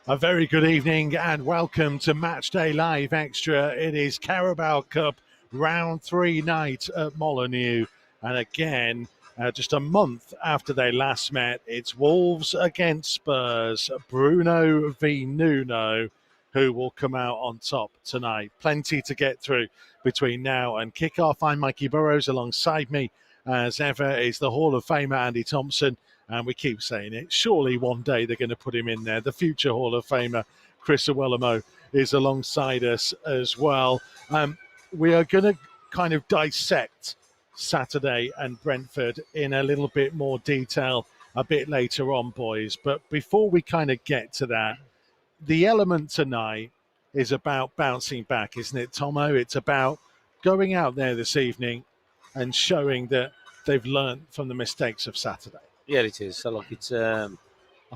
A very good evening and welcome to Matchday Live Extra. It is Carabao Cup round 3 night at Molineux. And again, just a month after they last met, it's Wolves against Spurs. Bruno v Nuno, who will come out on top tonight. Plenty to get through between now and kick-off. I'm Mikey Burrows. Alongside me, as ever, is the Hall of Famer Andy Thompson. And we keep saying it, surely one day they're going to put him in there. The future Hall of Famer, Chris Iwelumo, is alongside us as well. We are going to kind of dissect Saturday and Brentford in a little bit more detail a bit later on, boys. But before we kind of get to that, the element tonight is about bouncing back, isn't it, Tomo? It's about going out there this evening and showing that they've learned from the mistakes of Saturday. Yeah, it is. So, look, it's. I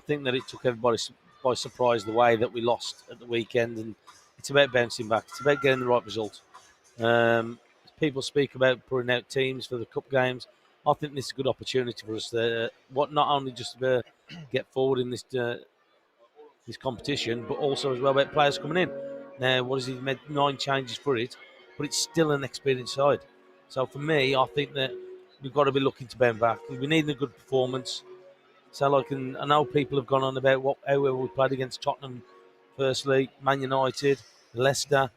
think that it took everybody by surprise the way that we lost at the weekend, and it's about bouncing back. It's about getting the right result. People speak about putting out teams for the cup games. I think this is a good opportunity for us to not only just get forward in this competition, but also as well about players coming in. Now, he's made 9 changes for it, but it's still an experienced side. So for me, I think that we've got to be looking to bounce back. We need a good performance. So, I know people have gone on about how well we played against Tottenham, firstly, Man United, Leicester,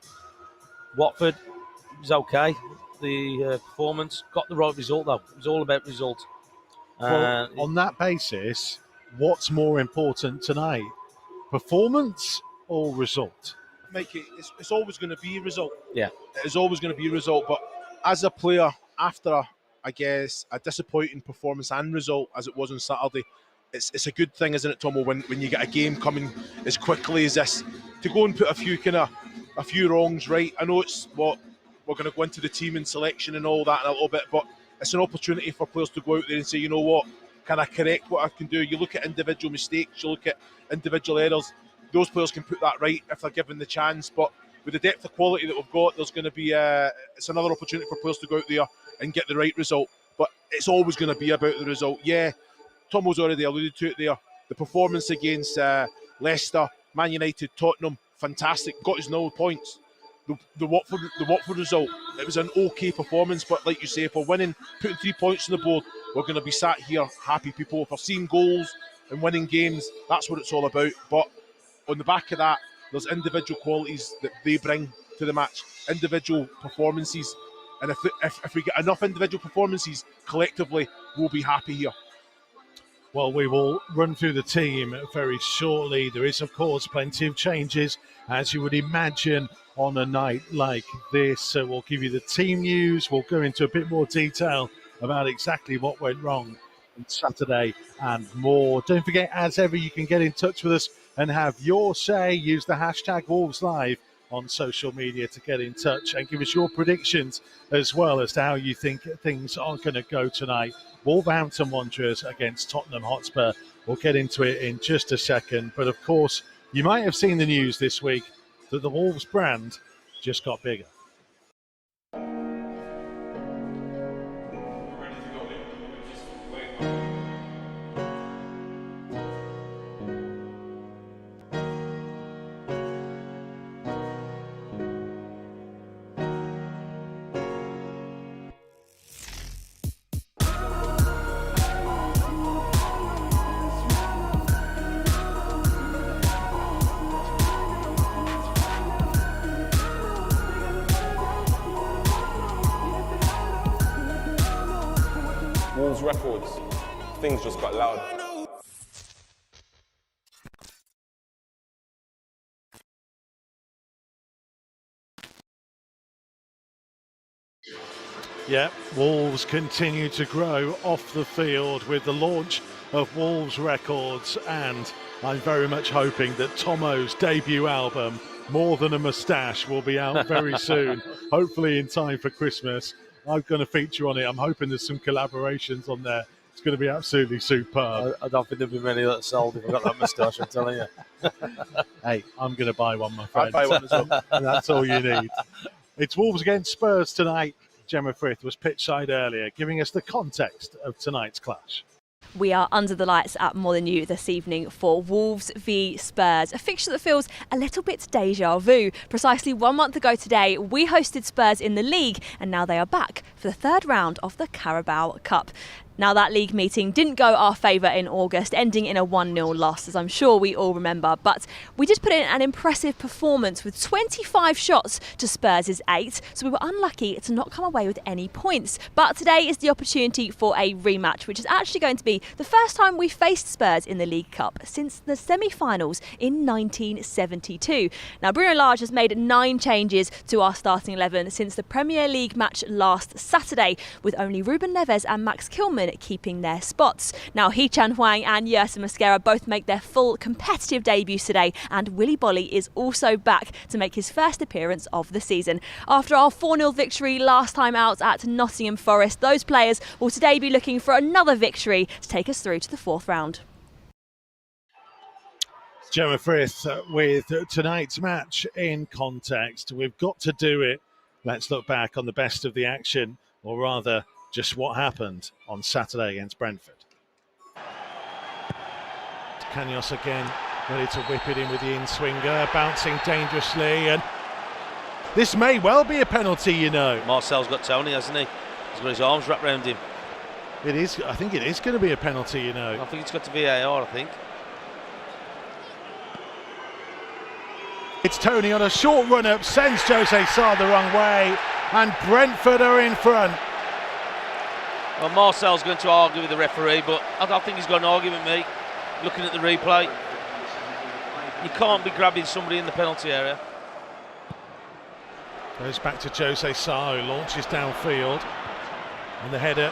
Watford. It was okay. The performance got the right result, though. It was all about result. Well, on that basis, what's more important tonight? Performance or result? Mikey, it's always going to be a result. Yeah. It's always going to be a result. But as a player, after I guess a disappointing performance and result as it was on Saturday, it's a good thing, isn't it, Tomo, when you get a game coming as quickly as this, to go and put a few wrongs right. I know it's what we're going to go into the team and selection and all that in a little bit, but it's an opportunity for players to go out there and say, you know what, can I correct what I can do? You look at individual mistakes, you look at individual errors. Those players can put that right if they're given the chance. But with the depth of quality that we've got, there's going to be it's another opportunity for players to go out there and get the right result. But it's always going to be about the result. Yeah, Tomo's already alluded to it there. The performance against Leicester, Man United, Tottenham, fantastic. Got his 0 points. The Watford result, it was an okay performance. But like you say, if we're winning, putting 3 points on the board, we're going to be sat here happy people. If we're seeing goals and winning games, that's what it's all about. But on the back of that, there's individual qualities that they bring to the match, individual performances. And if we get enough individual performances, collectively, we'll be happy here. Well, we will run through the team very shortly. There is, of course, plenty of changes, as you would imagine, on a night like this. So we'll give you the team news. We'll go into a bit more detail about exactly what went wrong on Saturday and more. Don't forget, as ever, you can get in touch with us and have your say. Use the hashtag WolvesLive on social media to get in touch and give us your predictions as well as to how you think things are going to go tonight. Wolverhampton Wanderers against Tottenham Hotspur. We'll get into it in just a second. But of course, you might have seen the news this week that the Wolves brand just got bigger. Wolves records, things just got loud. Yeah, Wolves continue to grow off the field with the launch of Wolves Records, and I'm very much hoping that Tomo's debut album, More Than a Moustache, will be out very soon, hopefully in time for Christmas. I'm going to feature on it. I'm hoping there's some collaborations on there. It's going to be absolutely superb. I don't think there'll be many that sold if I got that moustache, I'm telling you. Hey, I'm going to buy one, my friend. I'll buy one as well. And that's all you need. It's Wolves against Spurs tonight. Gemma Frith was pitchside earlier, giving us the context of tonight's clash. We are under the lights at Molineux this evening for Wolves v Spurs, a fixture that feels a little bit deja vu. Precisely 1 month ago today, we hosted Spurs in the league, and now they are back for the third round of the Carabao Cup. Now, that league meeting didn't go our favour in August, ending in a 1-0 loss, as I'm sure we all remember. But we did put in an impressive performance with 25 shots to Spurs' 8, so we were unlucky to not come away with any points. But today is the opportunity for a rematch, which is actually going to be the first time we faced Spurs in the League Cup since the semi-finals in 1972. Now, Bruno Lage has made 9 changes to our starting 11 since the Premier League match last Saturday, with only Ruben Neves and Max Kilman keeping their spots. Now, Hee-Chan Hwang and Yersin Mosquera both make their full competitive debuts today, and Willy Boly is also back to make his first appearance of the season. After our 4-0 victory last time out at Nottingham Forest, those players will today be looking for another victory to take us through to the 4th round. Gemma Frith with tonight's match in context. We've got to do it. Let's look back on the best of the action, or rather, just what happened on Saturday against Brentford. Canos again, ready to whip it in with the in-swinger, bouncing dangerously, and this may well be a penalty, you know. Marcel's got Tony, hasn't he? He's got his arms wrapped around him. It is. I think it is going to be a penalty, you know. I think it's got to VAR, I think. It's Tony on a short run-up, sends Jose Sarr the wrong way, and Brentford are in front. Well, Marcel's going to argue with the referee, but I don't think he's got an argument, mate. Looking at the replay, you can't be grabbing somebody in the penalty area. Goes back to Jose Sarr, who launches downfield, and the header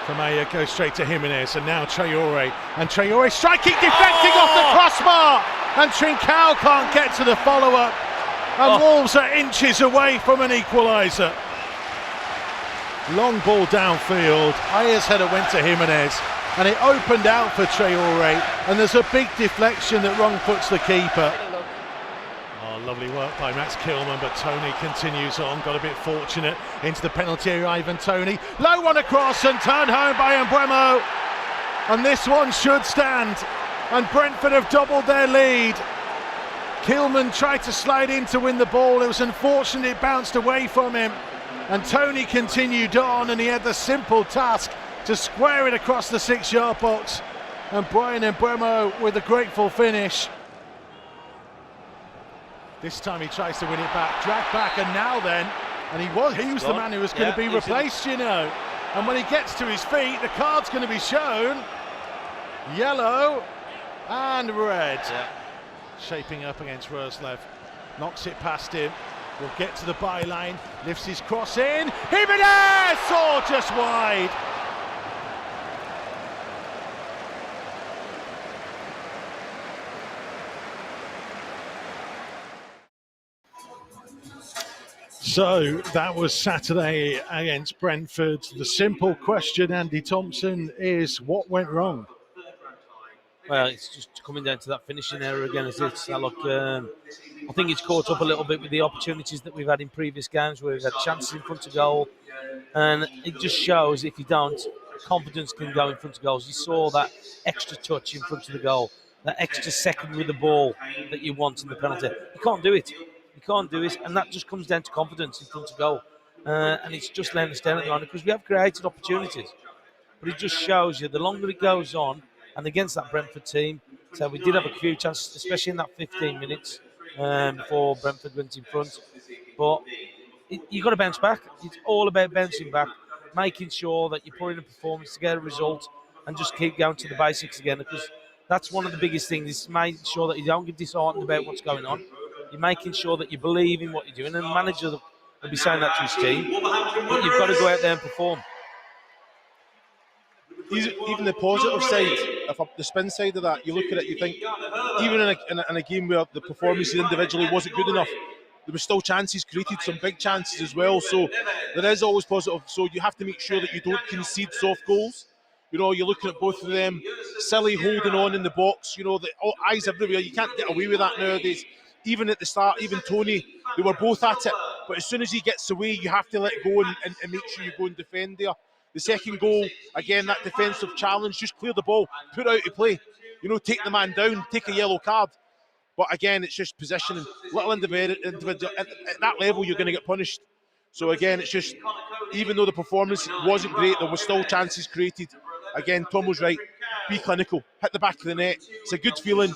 from Aya goes straight to Jimenez, and now Traore, and Traore striking, deflecting off the crossbar, and Trincao can't get to the follow-up, and Wolves are inches away from an equaliser. Long ball downfield, Aya's header went to Jimenez, and it opened out for Traore, and there's a big deflection that wrong puts the keeper. Oh, lovely work by Max Kilman, but Tony continues on, got a bit fortunate into the penalty area. Ivan Toney, low one across and turned home by Mbeumo, and this one should stand, and Brentford have doubled their lead. Kilman tried to slide in to win the ball, it was unfortunate it bounced away from him, and Tony continued on, and he had the simple task to square it across the 6-yard box, and Brian Mbeumo with a grateful finish. This time he tries to win it back, dragged back, and now then, and he was the man who was going to be replaced, you know. And when he gets to his feet, the card's going to be shown. Yellow and red. Yeah. Shaping up against Roslev, knocks it past him. Will get to the byline, lifts his cross in. Jimenez! Oh, just wide. So that was Saturday against Brentford. The simple question, Andy Thompson, is what went wrong? Well, it's just coming down to that finishing error again, is it? So, look, I think it's caught up a little bit with the opportunities that we've had in previous games where we've had chances in front of goal. And it just shows if you don't, confidence can go in front of goals. You saw that extra touch in front of the goal, that extra second with the ball that you want in the penalty. You can't do it. You can't do it. And that just comes down to confidence in front of goal. And it's just letting us down at the moment because we have created opportunities. But it just shows you the longer it goes on, and against that Brentford team, so we did have a few chances, especially in that 15 minutes before Brentford went in front. But you've got to bounce back. It's all about bouncing back, making sure that you put in a performance to get a result and just keep going to the basics again, because that's one of the biggest things, is making sure that you don't get disheartened about what's going on. You're making sure that you believe in what you're doing, and the manager will be saying that to his team, but you've got to go out there and perform. Even the positive side, the spin side of that, you look at it, you think, even in a game where the performance individually wasn't good enough, there were still chances created, some big chances as well. So there is always positive. So you have to make sure that you don't concede soft goals. You know, you're looking at both of them, silly holding on in the box. You know, eyes everywhere. You can't get away with that nowadays. Even at the start, even Tony, they were both at it. But as soon as he gets away, you have to let go and make sure you go and defend there. The second goal, again, that defensive challenge, just clear the ball, put out to play. Take the man down, take a yellow card. But again, it's just positioning. Little individual at that level, you're going to get punished. So again, it's just, even though the performance wasn't great, there were still chances created. Again, Tom was right. Be clinical. Hit the back of the net. It's a good feeling.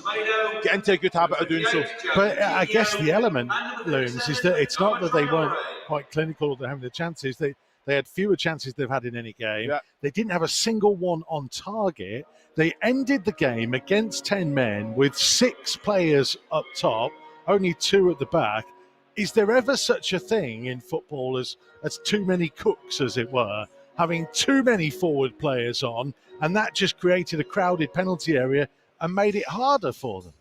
Get into a good habit of doing so. But I guess the element, Looms, is that it's not that they weren't quite clinical or they're having the chances. They had fewer chances they've had in any game. Yeah. They didn't have a single one on target. They ended the game against 10 men with 6 players up top, only 2 at the back. Is there ever such a thing in football as too many cooks, as it were, having too many forward players on, and that just created a crowded penalty area and made it harder for them?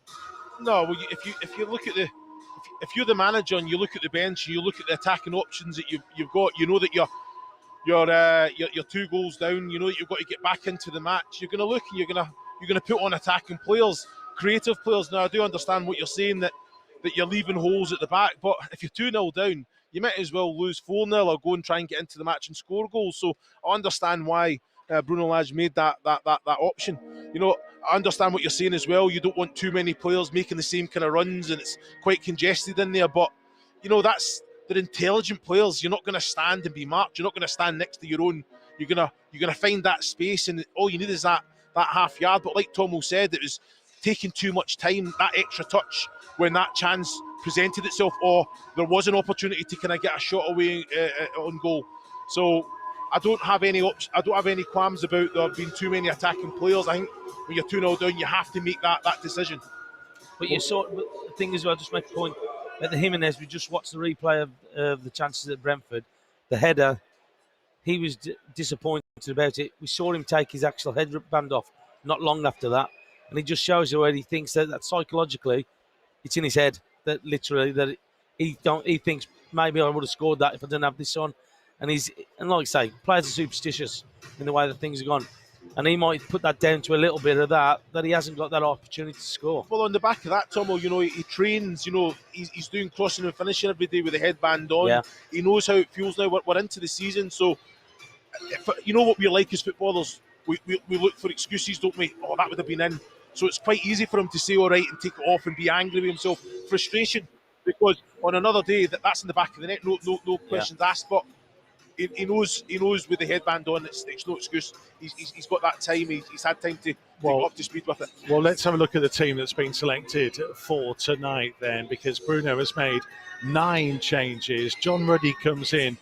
No, well, if you look at if you're the manager and you look at the bench and you look at the attacking options that you've got, you know that you're 2 goals down. You know that you've got to get back into the match. You're going to look and you're going to put on attacking players, creative players. Now I do understand what you're saying, that you're leaving holes at the back, but if you're 2-0 down, you might as well lose 4-0 or go and try and get into the match and score goals. So I understand why Bruno Lage made that option. I understand what you're saying as well. You don't want too many players making the same kind of runs, and it's quite congested in there. But they're intelligent players. You're not going to stand and be marked. You're not going to stand next to your own. You're gonna find that space, and all you need is that half yard. But like Tomo said, it was taking too much time, that extra touch when that chance presented itself, or there was an opportunity to kind of get a shot away on goal. So I don't have any qualms about there being too many attacking players. I think when you're 2-0 down, you have to make that decision. But the thing is, I'll just make a point. At the Jimenez, we just watched the replay of the chances at Brentford. The header, he was disappointed about it. We saw him take his actual headband off not long after that. And it just shows you where he thinks that psychologically, it's in his head, that literally that he thinks maybe I would have scored that if I didn't have this on. And like I say, players are superstitious in the way that things are gone. And he might put that down to a little bit of that he hasn't got that opportunity to score. Well, on the back of that, Tomo, he trains, he's doing crossing and finishing every day with the headband on. Yeah. He knows how it feels now. We're into the season, so what we're like as footballers, we look for excuses, don't we? Oh, that would have been in. So it's quite easy for him to say all right and take it off and be angry with himself. Frustration, because on another day that's in the back of the net, no questions asked. But he knows with the headband on, it's no excuse. He's got that time. He's had time to get up to speed with it. Well, let's have a look at the team that's been selected for tonight then, because Bruno has made 9 changes. John Ruddy comes in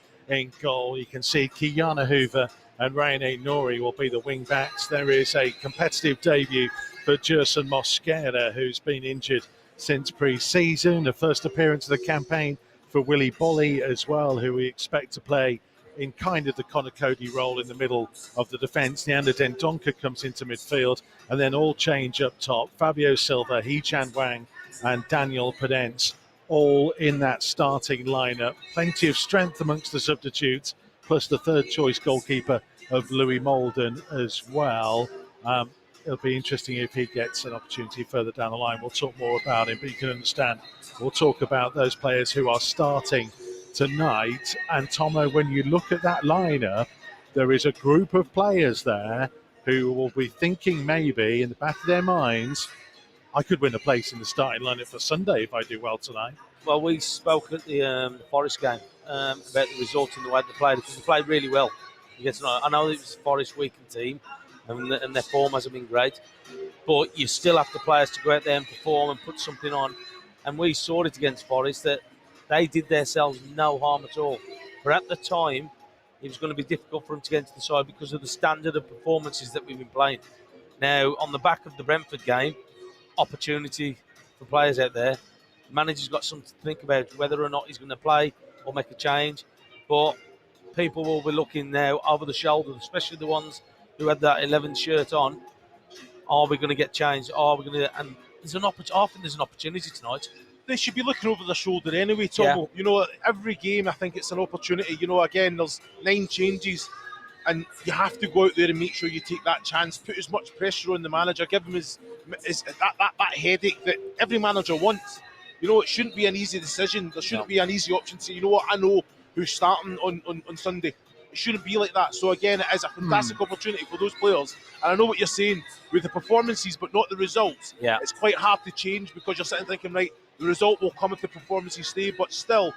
goal. You can see Kiana Hoover and Ryan Nouri will be the wing backs. There is a competitive debut for Jerson Mosquera, who's been injured since pre-season. A first appearance of the campaign for Willy Bolly as well, who we expect to play in kind of the Conor Cody role in the middle of the defence. Neander Dendoncker comes into midfield, and then all change up top. Fabio Silva, Hee-Chan Wang and Daniel Podence all in that starting lineup. Plenty of strength amongst the substitutes, plus the third choice goalkeeper of Louis Molden as well. It'll be interesting if he gets an opportunity further down the line. We'll talk more about him, but you can understand we'll talk about those players who are starting tonight. And Tomo, when you look at that lineup, there is a group of players there who will be thinking maybe in the back of their minds, I could win a place in the starting lineup for Sunday if I do well tonight. Well, we spoke at the Forest game about the result and the way they played, because they played really well. I know it was Forest weakened team and their form hasn't been great, but you still have the players to go out there and perform and put something on. And we saw it against Forest that they did themselves no harm at all. But at the time, it was going to be difficult for them to get into the side because of the standard of performances that we've been playing. Now, on the back of the Brentford game, opportunity for players out there. The manager's got something to think about, whether or not he's going to play or make a change. But people will be looking now over the shoulder, especially the ones who had that 11 shirt on. Are we going to get changed? Are we going to? And there's often there's an opportunity tonight. They should be looking over their shoulder anyway, Tomo. Yeah. Every game I think it's an opportunity. Again, there's 9 changes, and you have to go out there and make sure you take that chance. Put as much pressure on the manager. Give him that headache that every manager wants. It shouldn't be an easy decision. There shouldn't be an easy option to say, I know who's starting on Sunday. It shouldn't be like that. So again, it is a fantastic opportunity for those players. And I know what you're saying with the performances, but not the results. Yeah. It's quite hard to change because you're sitting thinking, right, the result will come if the performances stay, but still,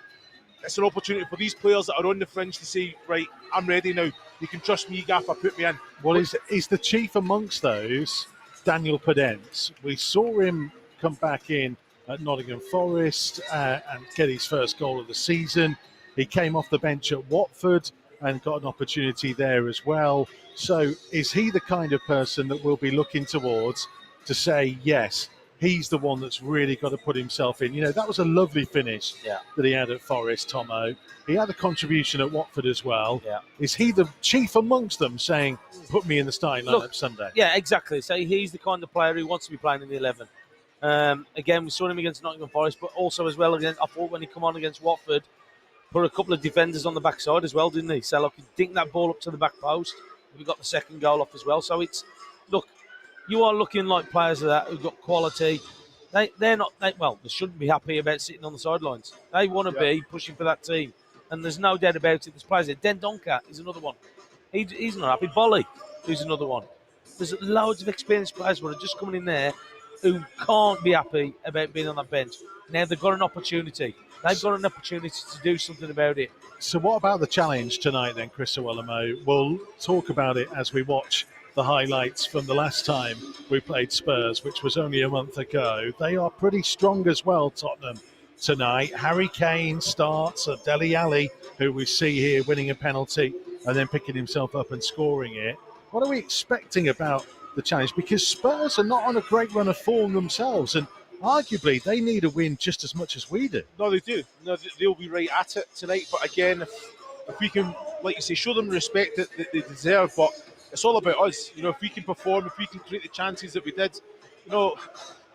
it's an opportunity for these players that are on the fringe to say, right, I'm ready now. You can trust me, Gaffer, put me in. Well, he's the chief amongst those, Daniel Podence. We saw him come back in at Nottingham Forest and get his first goal of the season. He came off the bench at Watford and got an opportunity there as well. So is he the kind of person that we'll be looking towards to say, yes, he's the one that's really got to put himself in? You know, that was a lovely finish that he had at Forest, Tomo. He had a contribution at Watford as well. Yeah. Is he the chief amongst them saying, put me in the starting lineup Sunday? Yeah, exactly. So he's the kind of player who wants to be playing in the 11. Again, we saw him against Nottingham Forest, but also as well, I thought when he come on against Watford, put a couple of defenders on the backside as well, didn't he? So like, he dinked that ball up to the back post. We got the second goal off as well. So it's, look, you are looking like players of that who've got quality. They shouldn't be happy about sitting on the sidelines. They want to be pushing for that team. And there's no doubt about it. There's players there. Den Donker is another one. He's not happy. Bolly, who's another one. There's loads of experienced players who are just coming in there who can't be happy about being on that bench. Now they've got an opportunity. They've got an opportunity to do something about it. So what about the challenge tonight then, Chris Iwelumo? We'll talk about it as we watch the highlights from the last time we played Spurs, which was only a month ago. They are pretty strong as well, Tottenham, tonight. Harry Kane starts, Dele Alli, who we see here winning a penalty and then picking himself up and scoring it. What are we expecting about the challenge? Because Spurs are not on a great run of form themselves, and arguably they need a win just as much as we do. No, they do. No, they'll be right at it tonight. But again, if we can, like you say, show them the respect that they deserve, but it's all about us. You know, if we can perform, if we can create the chances that we did, you know,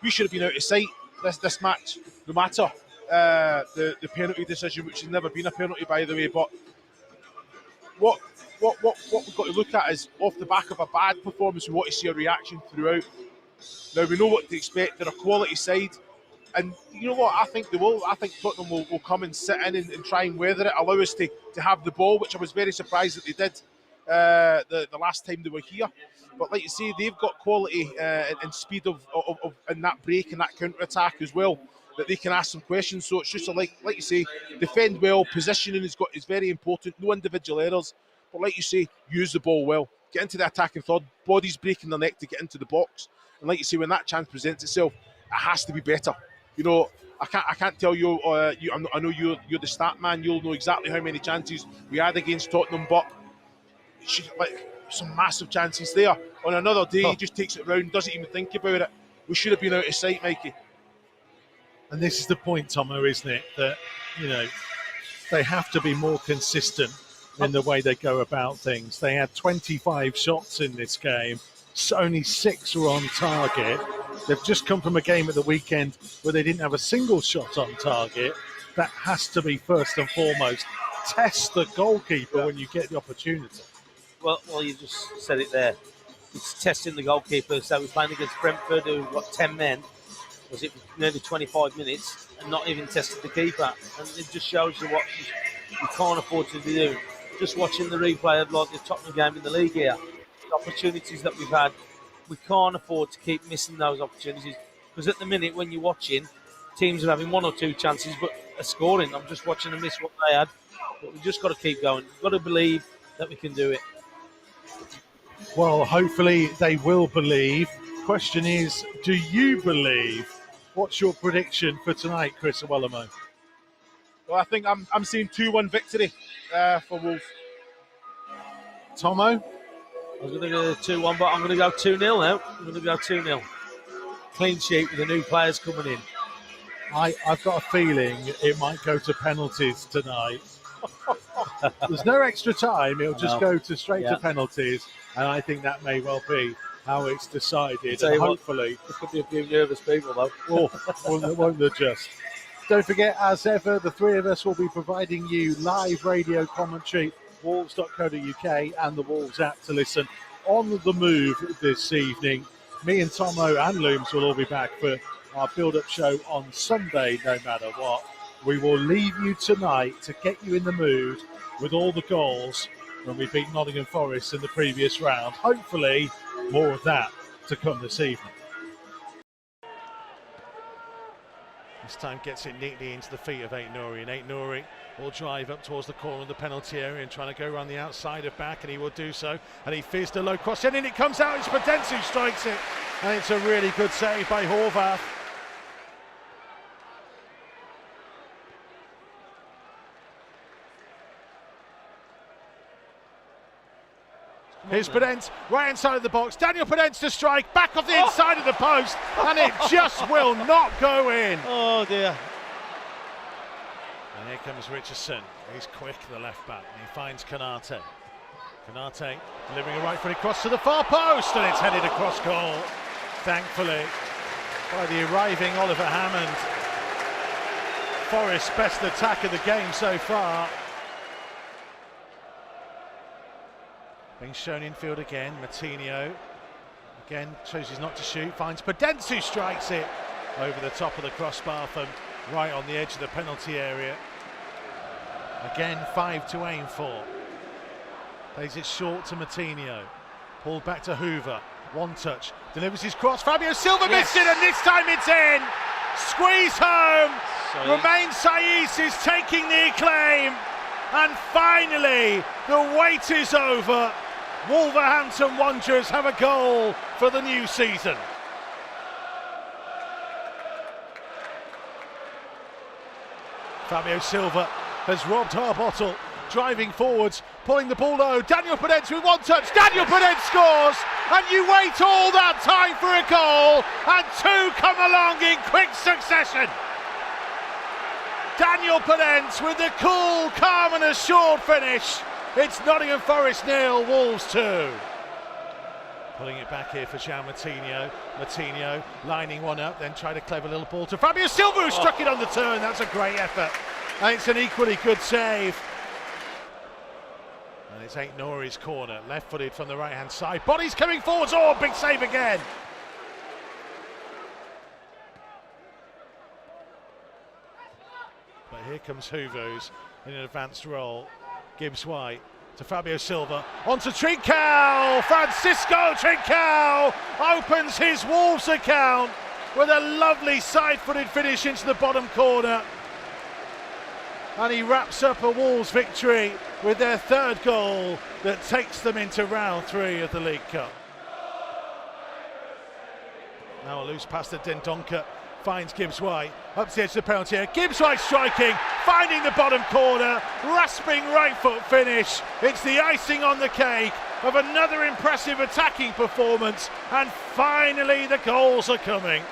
we should have been out of sight this match, no matter the penalty decision, which has never been a penalty, by the way. But what we've got to look at is, off the back of a bad performance, we want to see a reaction throughout. Now, we know what to expect. They're a quality side. And you know what? I think they will. I think Tottenham will come and sit in and try and weather it, allow us to have the ball, which I was very surprised that they did the last time they were here. But like you say, they've got quality and speed of in that break and that counter-attack as well, that they can ask some questions. So it's just like you say, defend well, positioning is very important, no individual errors. But like you say, use the ball well. Get into the attacking third, bodies breaking their neck to get into the box. And like you say, when that chance presents itself, it has to be better. You know, I can't tell you. I know you're the stat man. You'll know exactly how many chances we had against Tottenham, but some massive chances there. On another day, he just takes it round, doesn't even think about it. We should have been out of sight, Mikey. And this is the point, Tomo, isn't it? That, you know, they have to be more consistent in the way they go about things. They had 25 shots in this game. Only 6 were on target. They've just come from a game at the weekend where they didn't have a single shot on target. That has to be first and foremost. Test the goalkeeper when you get the opportunity. Well, you just said it there. It's testing the goalkeeper. So we're playing against Brentford, who've got 10 men. Was it nearly 25 minutes and not even tested the keeper? And it just shows you what you can't afford to do. Just watching the replay of like the Tottenham game in the league here, the opportunities that we've had, we can't afford to keep missing those opportunities, because at the minute when you're watching, teams are having 1 or 2 chances but are scoring. I'm just watching them miss what they had, but we've just got to keep going. We've got to believe that we can do it. Well, hopefully they will believe. Question is, do you believe? What's your prediction for tonight, Chris Iwelumo? Well, I think I'm seeing 2-1 victory for Wolves. Tomo? I was going to go 2-1, but I'm going to go 2-0 now. I'm going to go 2-0. Clean sheet with the new players coming in. I've got a feeling it might go to penalties tonight. There's no extra time. It'll just go straight to penalties. And I think that may well be how it's decided. And hopefully, there could be a few nervous people, though. Won't there just? Don't forget, as ever, the three of us will be providing you live radio commentary, wolves.co.uk and the Wolves app to listen on the move this evening. Me and Tomo and Looms will all be back for our build-up show on Sunday, no matter what. We will leave you tonight to get you in the mood with all the goals when we beat Nottingham Forest in the previous round. Hopefully, more of that to come this evening. This time gets it neatly into the feet of Aït-Nouri, and Aït-Nouri will drive up towards the corner of the penalty area and trying to go around the outside of back, and he will do so, and he fizzed a low cross in, and it comes out. It's Podence who strikes it, and it's a really good save by Horvath. Here's Podence, right inside of the box. Daniel Podence to strike, back off the inside of the post, and it just will not go in. Oh dear. And here comes Richardson. He's quick, the left back, and he finds Konate. Konate delivering a right-footed cross to the far post, and it's headed across goal, thankfully, by the arriving Oliver Hammond. Forest's best attack of the game so far. Being shown infield again, Martinho again chooses not to shoot, finds Podence who strikes it over the top of the crossbar from right on the edge of the penalty area. Again, 5 to aim for. Plays it short to Martinho, pulled back to Hoover, one touch, delivers his cross, Fabio Silva missed it, and this time it's in! Squeeze home! Romain Saiss is taking the acclaim, and finally the wait is over. Wolverhampton Wanderers have a goal for the new season. Fabio Silva has robbed Harbottle, driving forwards, pulling the ball low. Daniel Podence with one touch. Daniel Podence scores, and you wait all that time for a goal, and two come along in quick succession. Daniel Podence with the cool, calm and assured finish. It's Nottingham Forest 0, Wolves 2. Pulling it back here for João Martinho. Martinho lining one up, then tried a clever little ball to Fabio Silva, who struck it on the turn. That's a great effort. And it's an equally good save. And it's Aït-Nouri's corner, left-footed from the right-hand side. Body's coming forwards. Oh, big save again. But here comes Hoover's in an advanced role. Gibbs White to Fabio Silva, onto Trincao. Francisco Trincao opens his Wolves account with a lovely side-footed finish into the bottom corner. And he wraps up a Wolves victory with their third goal that takes them into round 3 of the League Cup. Now a loose pass to Dendoncker, finds Gibbs White, up to the edge of the penalty area. Gibbs White striking, finding the bottom corner, rasping right foot finish. It's the icing on the cake of another impressive attacking performance, and finally the goals are coming.